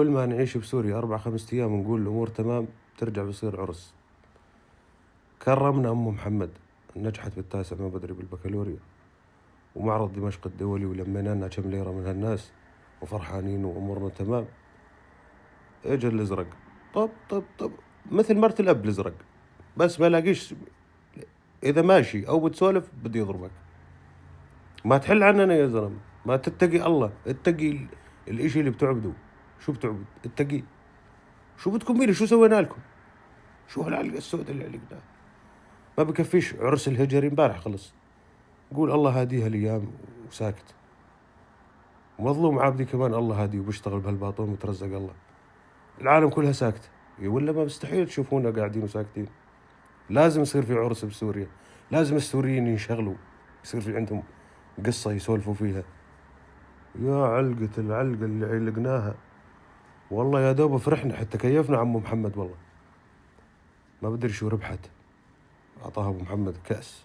كل ما نعيش بسوريا 4-5 أيام نقول الأمور تمام ترجع بيصير عرس. كرمنا أم محمد، نجحت بالتاسع ما بدري بالبكالوريا، ومعرض دمشق الدولي، ولمينا لنا كم ليرة من هالناس وفرحانين وأمورنا تمام. اجى الازرق، طب مثل مرت الأب الازرق، بس ما لاقيش. إذا ماشي أو بتسولف بدي يضربك. ما تحل عننا يا زلمة، ما تتقي الله، اتقي الإشي اللي بتعبدوه. شو بتعبد؟ اتقي. شو بدكم مين؟ شو سوينا لكم؟ شو هالعلقة السوداء اللي علقناها؟ ما بكفيش عرس الهجري امبارح خلص، قول الله هاديها الأيام وساكت. ومظلوم عابدي كمان الله هادي وبيشتغل بهالباطون وترزق الله. العالم كلها ساكتة، ولا ما مستحيل تشوفونا قاعدين وساكتين. لازم يصير في عرس بسوريا، لازم السوريين ينشغلوا، يصير في عندهم قصة يسولفوا فيها. يا علقة العلقة اللي علقناها، والله يا دوب فرحنا حتى كيفنا عمو محمد. والله ما بدري شو ربحت، أعطاها أبو محمد كأس.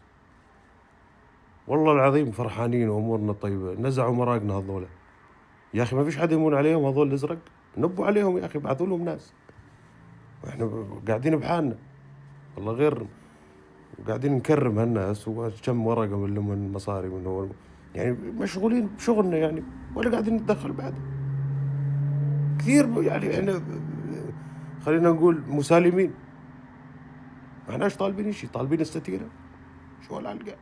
والله العظيم فرحانين وأمورنا طيبة. نزعوا مراقنا هذولا يا أخي، ما فيش حد يمون عليهم هذول الأزرق. نبوا عليهم يا أخي، بعثوا لهم ناس، وإحنا قاعدين بحالنا. والله غير قاعدين نكرم هالناس، وكم ورقة من لهم من مصاري من هو، يعني مشغولين بشغلنا يعني، ولا قاعدين نتدخل بعد كثير. يعني إحنا خلينا نقول مسالمين، ما احناش طالبين شيء، طالبين الستيرة. شو هالعلقة؟